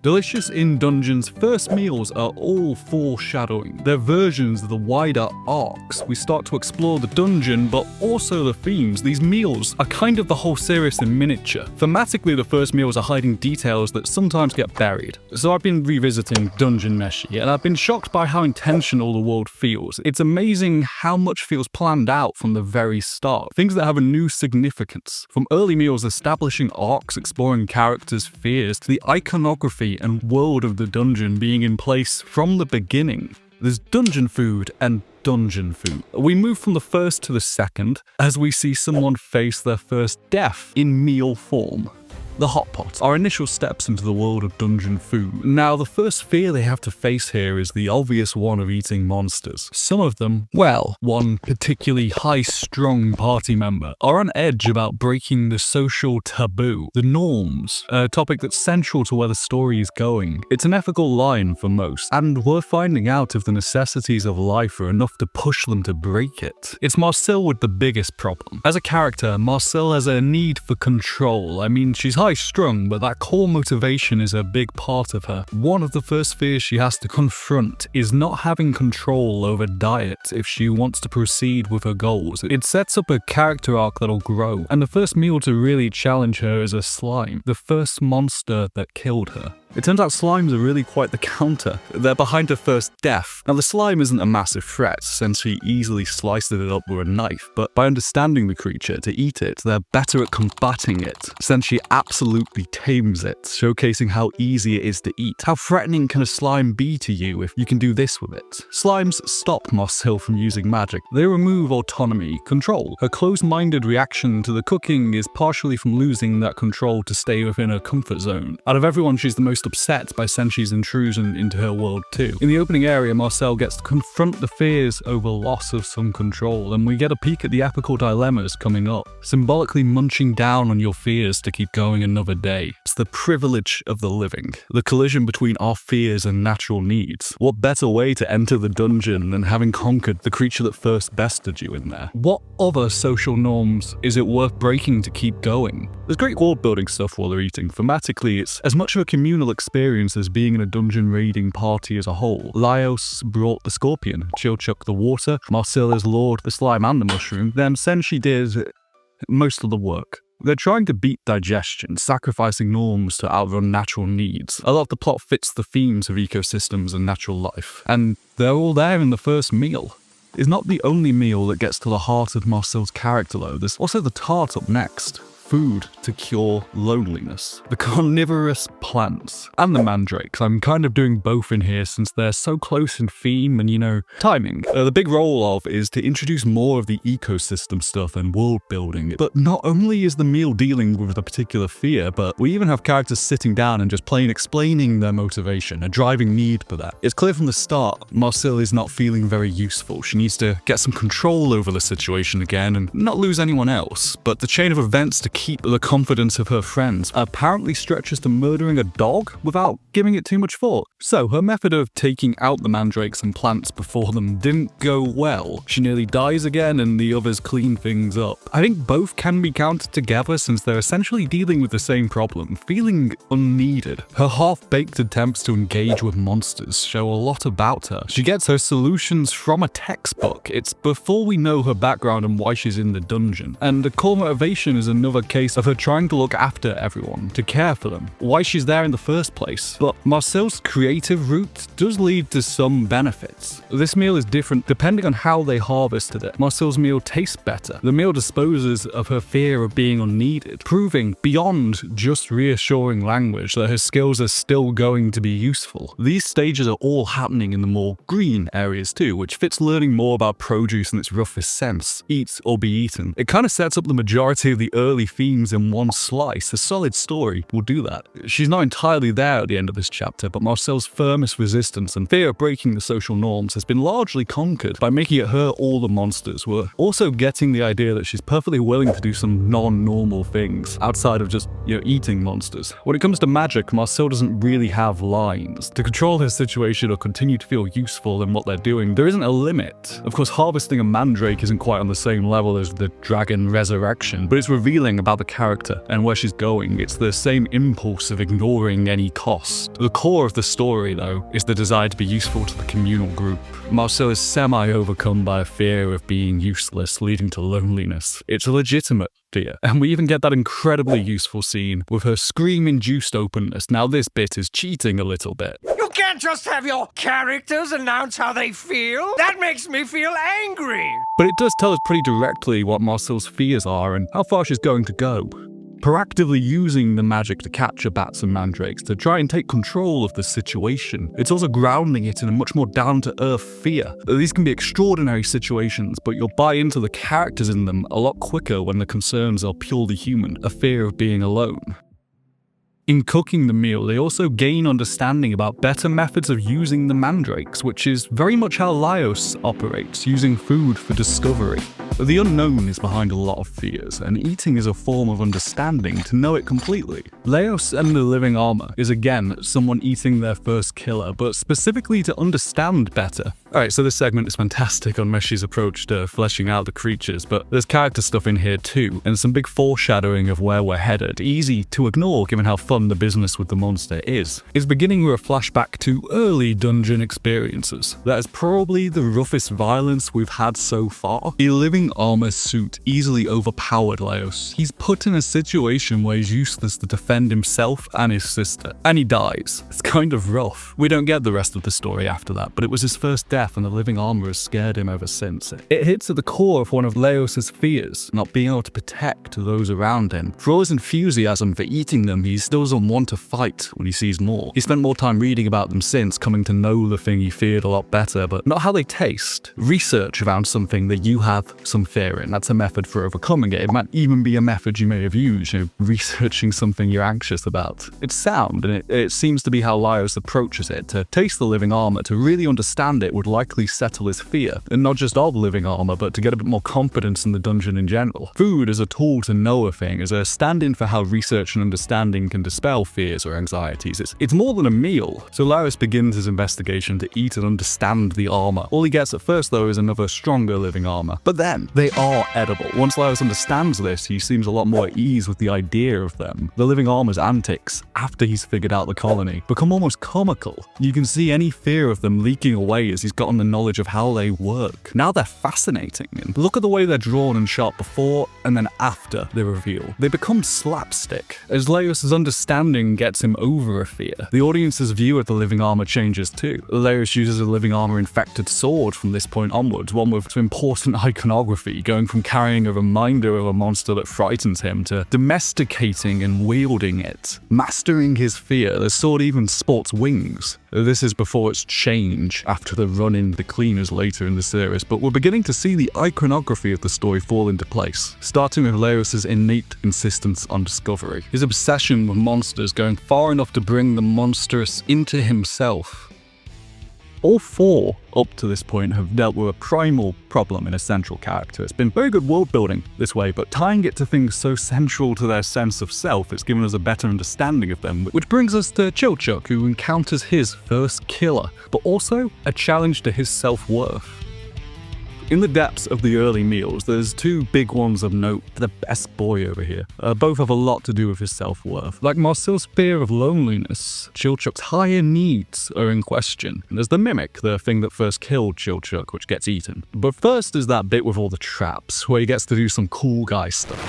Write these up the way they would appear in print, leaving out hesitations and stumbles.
Delicious in Dungeon's first meals are all foreshadowing. They're versions of the wider arcs. We start to explore the dungeon, but also the themes. These meals are kind of the whole series in miniature. Thematically, the first meals are hiding details that sometimes get buried. So I've been revisiting Dungeon Meshi, and I've been shocked by how intentional the world feels. It's amazing how much feels planned out from the very start. Things that have a new significance. From early meals establishing arcs, exploring characters' fears, to the iconography and world of the dungeon being in place from the beginning. There's dungeon food and dungeon food. We move from the first to the second as we see someone face their first death in meal form. The hot pot, our initial steps into the world of dungeon food. Now, the first fear they have to face here is the obvious one of eating monsters. Some of them, well, one particularly high-strung party member, are on edge about breaking the social taboo, the norms, a topic that's central to where the story is going. It's an ethical line for most, and we're finding out if the necessities of life are enough to push them to break it. It's Marcel with the biggest problem. As a character, Marcel has a need for control. I mean, she's high-strung, but that core motivation is a big part of her. One of the first fears she has to confront is not having control over diet if she wants to proceed with her goals. It sets up a character arc that'll grow, and the first meal to really challenge her is a slime, the first monster that killed her. It turns out slimes are really quite the counter. They're behind her first death. Now, the slime isn't a massive threat, since she easily sliced it up with a knife, but by understanding the creature to eat it, they're better at combating it, since she absolutely tames it, showcasing how easy it is to eat. How threatening can a slime be to you if you can do this with it? Slimes stop Marcel from using magic. They remove autonomy, control. Her closed-minded reaction to the cooking is partially from losing that control to stay within her comfort zone. Out of everyone, she's the most upset by Senshi's intrusion into her world too. In the opening area, Marcel gets to confront the fears over loss of some control, and we get a peek at the epical dilemmas coming up, symbolically munching down on your fears to keep going another day. It's the privilege of the living, the collision between our fears and natural needs. What better way to enter the dungeon than having conquered the creature that first bested you in there? What other social norms is it worth breaking to keep going? There's great world building stuff while they're eating. Thematically, it's as much of a communal experience as being in a dungeon raiding party as a whole. Laios brought the scorpion, Chilchuk the water, Marcel has lured the slime and the mushroom, then Senshi did most of the work. They're trying to beat digestion, sacrificing norms to outrun natural needs. A lot of the plot fits the themes of ecosystems and natural life, and they're all there in the first meal. It's not the only meal that gets to the heart of Marcel's character though, there's also the tart up next. Food to cure loneliness. The carnivorous plants and the mandrakes. I'm kind of doing both in here since they're so close in theme and, timing. The big role of is to introduce more of the ecosystem stuff and world building. But not only is the meal dealing with a particular fear, but we even have characters sitting down and just plain explaining their motivation, a driving need for that. It's clear from the start, Marcel is not feeling very useful. She needs to get some control over the situation again and not lose anyone else. But the chain of events to keep the confidence of her friends apparently stretches to murdering a dog without giving it too much thought. So her method of taking out the mandrakes and plants before them didn't go well. She nearly dies again and the others clean things up. I think both can be counted together since they're essentially dealing with the same problem, feeling unneeded. Her half-baked attempts to engage with monsters show a lot about her. She gets her solutions from a textbook. It's before we know her background and why she's in the dungeon. And the core motivation is another case of her trying to look after everyone, to care for them, why she's there in the first place. But Marcel's creative route does lead to some benefits. This meal is different depending on how they harvested it. Marcel's meal tastes better. The meal disposes of her fear of being unneeded, proving beyond just reassuring language that her skills are still going to be useful. These stages are all happening in the more green areas too, which fits learning more about produce in its roughest sense. Eat or be eaten. It kind of sets up the majority of the early themes in one slice. A solid story will do that. She's not entirely there at the end of this chapter, but Marcel's firmest resistance and fear of breaking the social norms has been largely conquered by making it her all the monsters. We're also getting the idea that she's perfectly willing to do some non-normal things outside of just, eating monsters. When it comes to magic, Marcel doesn't really have lines. To control her situation or continue to feel useful in what they're doing, there isn't a limit. Of course, harvesting a mandrake isn't quite on the same level as the dragon resurrection, but it's revealing about the character and where she's going. It's the same impulse of ignoring any cost. The core of the story, though, is the desire to be useful to the communal group. Marcel is semi-overcome by a fear of being useless, leading to loneliness. It's a legitimate fear, and we even get that incredibly useful scene with her scream-induced openness. Now this bit is cheating a little bit. You can't just have your characters announce how they feel. That makes me feel angry. But it does tell us pretty directly what Marcel's fears are and how far she's going to go. Proactively using the magic to capture bats and mandrakes to try and take control of the situation. It's also grounding it in a much more down-to-earth fear. These can be extraordinary situations, but you'll buy into the characters in them a lot quicker when the concerns are purely human, a fear of being alone. In cooking the meal, they also gain understanding about better methods of using the mandrakes, which is very much how Laios operates, using food for discovery. The unknown is behind a lot of fears, and eating is a form of understanding to know it completely. Laios and the living armor is again someone eating their first killer, but specifically to understand better. Alright, so this segment is fantastic on Meshi's approach to fleshing out the creatures, but there's character stuff in here too, and some big foreshadowing of where we're headed, easy to ignore given how fun the business with the monster is. It's beginning with a flashback to early dungeon experiences. That is probably the roughest violence we've had so far. The living armor suit easily overpowered Laios. He's put in a situation where he's useless to defend himself and his sister, and he dies. It's kind of rough. We don't get the rest of the story after that, but it was his first death and the living armor has scared him ever since. It hits at the core of one of Laios' fears, not being able to protect those around him. For all his enthusiasm for eating them, he still doesn't want to fight when he sees more. He spent more time reading about them since, coming to know the thing he feared a lot better, but not how they taste. Research around something that you have some fear in, that's a method for overcoming it. It might even be a method you may have used, researching something you're anxious about. It's sound, and it seems to be how Laios approaches it. To taste the living armor, to really understand it, would likely settle his fear, and not just of living armor, but to get a bit more confidence in the dungeon in general. Food as a tool to know a thing, as a stand-in for how research and understanding can dispel fears or anxieties. It's more than a meal. So Laios begins his investigation to eat and understand the armor. All he gets at first though is another stronger living armor. But then, they are edible. Once Laios understands this, he seems a lot more at ease with the idea of them. The living armor's antics, after he's figured out the colony, become almost comical. You can see any fear of them leaking away as he's gotten the knowledge of how they work. Now they're fascinating, and look at the way they're drawn and shot before and then after the reveal. They become slapstick. As Laios' understanding gets him over a fear, the audience's view of the living armor changes too. Laios uses a living armor infected sword from this point onwards, one with some important iconography, going from carrying a reminder of a monster that frightens him to domesticating and wielding it. Mastering his fear, the sword even sports wings. This is before its change after the run-in the cleaners later in the series, but we're beginning to see the iconography of the story fall into place, starting with Laios' innate insistence on discovery, his obsession with monsters going far enough to bring the monstrous into himself. All four, up to this point, have dealt with a primal problem in a central character. It's been very good world building this way, but tying it to things so central to their sense of self, it's given us a better understanding of them. Which brings us to Chilchuk, who encounters his first killer, but also a challenge to his self-worth. In the depths of the early meals, there's two big ones of note. The best boy over here. Both have a lot to do with his self-worth. Like Marcel's fear of loneliness, Chilchuk's higher needs are in question. And there's the mimic, the thing that first killed Chilchuk, which gets eaten. But first is that bit with all the traps, where he gets to do some cool guy stuff.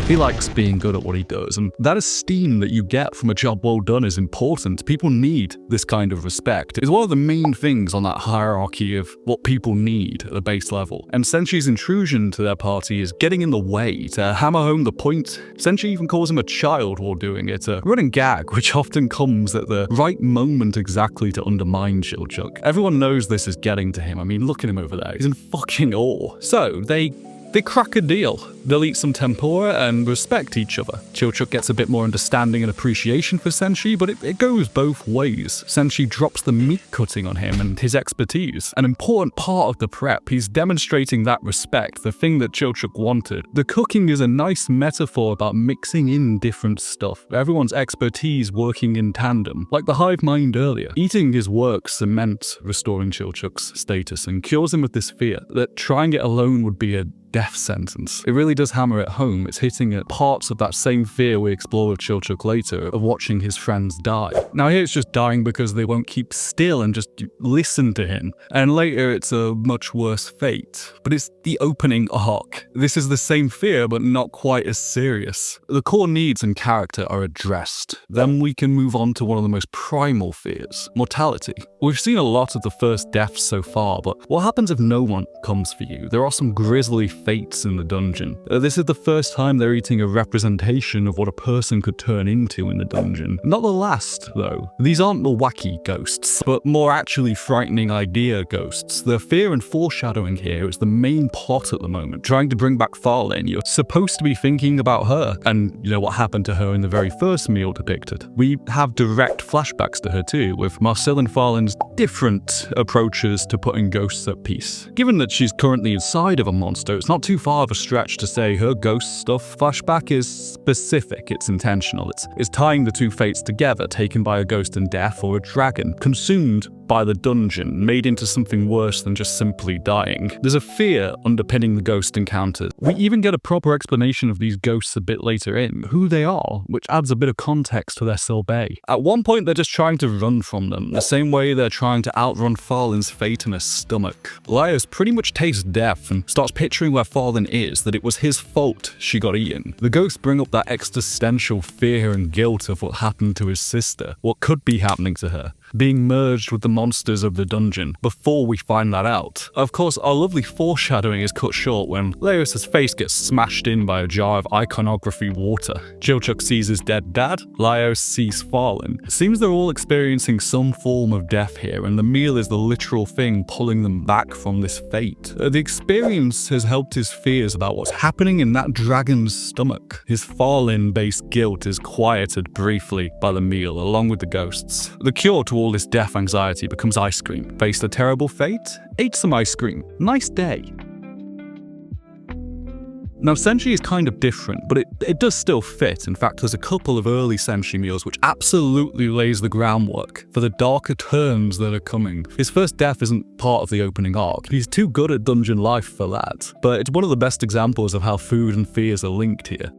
He likes being good at what he does, and that esteem that you get from a job well done is important. People need this kind of respect. It's one of the main things on that hierarchy of what people need at the base level. And Senshi's intrusion to their party is getting in the way. To hammer home the point, Senshi even calls him a child while doing it, a running gag which often comes at the right moment exactly to undermine Chilchuk. Everyone knows this is getting to him. I mean, look at him over there. He's in fucking awe. So, they They crack a deal. They'll eat some tempura and respect each other. Chilchuk gets a bit more understanding and appreciation for Senshi, but it goes both ways. Senshi drops the meat cutting on him and his expertise. An important part of the prep, he's demonstrating that respect, the thing that Chilchuk wanted. The cooking is a nice metaphor about mixing in different stuff. Everyone's expertise working in tandem. Like the hive mind earlier. Eating his work cements restoring Chilchuk's status and cures him of this fear that trying it alone would be a death sentence. It really does hammer it home. It's hitting at parts of that same fear we explore with Chilchuk later of watching his friends die. Now here it's just dying because they won't keep still and just listen to him. And later it's a much worse fate. But it's the opening arc. This is the same fear but not quite as serious. The core needs and character are addressed. Then we can move on to one of the most primal fears, mortality. We've seen a lot of the first deaths so far, but what happens if no one comes for you? There are some grisly fates in the dungeon. This is the first time they're eating a representation of what a person could turn into in the dungeon. Not the last, though. These aren't the wacky ghosts, but more actually frightening idea ghosts. The fear and foreshadowing here is the main plot at the moment. Trying to bring back Farlane, you're supposed to be thinking about her, and you know what happened to her in the very first meal depicted. We have direct flashbacks to her too, with Marcel and Farlane's different approaches to putting ghosts at peace. Given that she's currently inside of a monster, it's not too far of a stretch to say her ghost stuff flashback is specific, it's intentional, it's tying the two fates together, taken by a ghost in death or a dragon, consumed by the dungeon, made into something worse than just simply dying. There's a fear underpinning the ghost encounters. We even get a proper explanation of these ghosts a bit later in, who they are, which adds a bit of context to their sorbet. At one point they're just trying to run from them, the same way they're trying to outrun Farlane's fate in her stomach. Laios pretty much tastes death and starts picturing where Farlane is, that it was his fault she got eaten. The ghosts bring up that existential fear and guilt of what happened to his sister, what could be happening to her, being merged with the monsters of the dungeon before we find that out. Of course, our lovely foreshadowing is cut short when Laios' face gets smashed in by a jar of iconography water. Chilchuk sees his dead dad, Laios sees Farlane. It seems they're all experiencing some form of death here, and the meal is the literal thing pulling them back from this fate. The experience has helped his fears about what's happening in that dragon's stomach. His Farlane-based guilt is quieted briefly by the meal, along with the ghosts. The cure to all this death anxiety becomes ice cream. Faced a terrible fate? Ate some ice cream. Nice day. Now, Senshi is kind of different, but it does still fit. In fact, there's a couple of early Senshi meals which absolutely lays the groundwork for the darker turns that are coming. His first death isn't part of the opening arc. He's too good at dungeon life for that, but it's one of the best examples of how food and fears are linked here.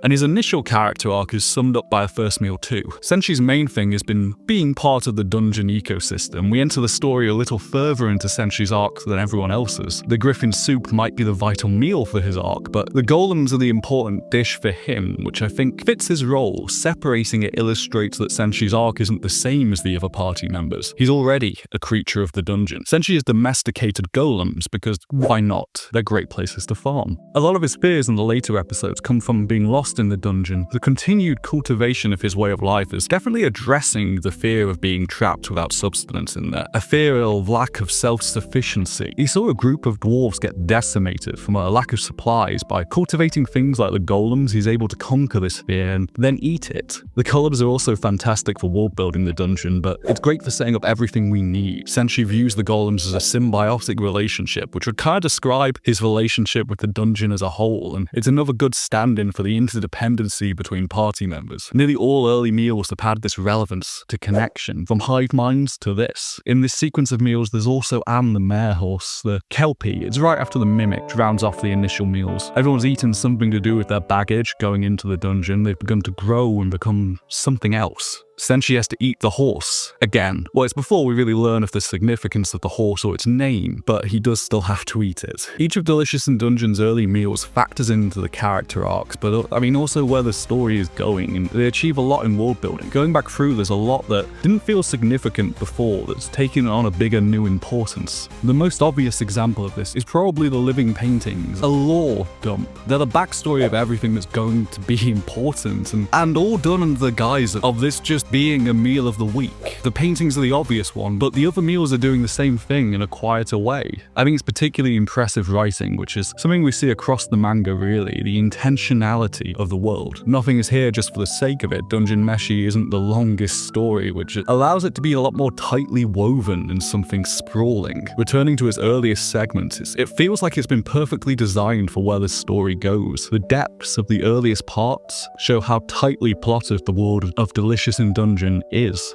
And his initial character arc is summed up by the first meal too. Senshi's main thing has been being part of the dungeon ecosystem. We enter the story a little further into Senshi's arc than everyone else's. The griffin soup might be the vital meal for his arc, but the golems are the important dish for him, which I think fits his role. Separating it illustrates that Senshi's arc isn't the same as the other party members. He's already a creature of the dungeon. Senshi has domesticated golems because why not? They're great places to farm. A lot of his fears in the later episodes come from being lost in the dungeon. The continued cultivation of his way of life is definitely addressing the fear of being trapped without substance in there, a fear of lack of self-sufficiency. He saw a group of dwarves get decimated from a lack of supplies. By cultivating things like the golems, he's able to conquer this fear and then eat it. The colors are also fantastic for world building the dungeon, but it's great for setting up everything we need. Senshi views the golems as a symbiotic relationship, which would kind of describe his relationship with the dungeon as a whole, and it's another good stand-in for the interdependency between party members. Nearly all early meals have had this relevance to connection, from hive minds to this. In this sequence of meals, there's also Anne the mare horse, the kelpie. It's right after the mimic rounds off the initial meals. Everyone's eaten something to do with their baggage going into the dungeon. They've begun to grow and become something else. Senshi has to eat the horse again. Well, it's before we really learn of the significance of the horse or its name, but he does still have to eat it. Each of Delicious in Dungeon's early meals factors into the character arcs, but I mean also where the story is going, and they achieve a lot in world building. Going back through, there's a lot that didn't feel significant before that's taken on a bigger new importance. The most obvious example of this is probably the living paintings, a lore dump. They're the backstory of everything that's going to be important, and all done under the guise of this just being a meal of the week. The paintings are the obvious one, but the other meals are doing the same thing in a quieter way. I think it's particularly impressive writing, which is something we see across the manga really, the intentionality of the world. Nothing is here just for the sake of it. Dungeon Meshi isn't the longest story, which allows it to be a lot more tightly woven than something sprawling. Returning to its earliest segments, it feels like it's been perfectly designed for where the story goes. The depths of the earliest parts show how tightly plotted the world of Delicious in Dungeon is.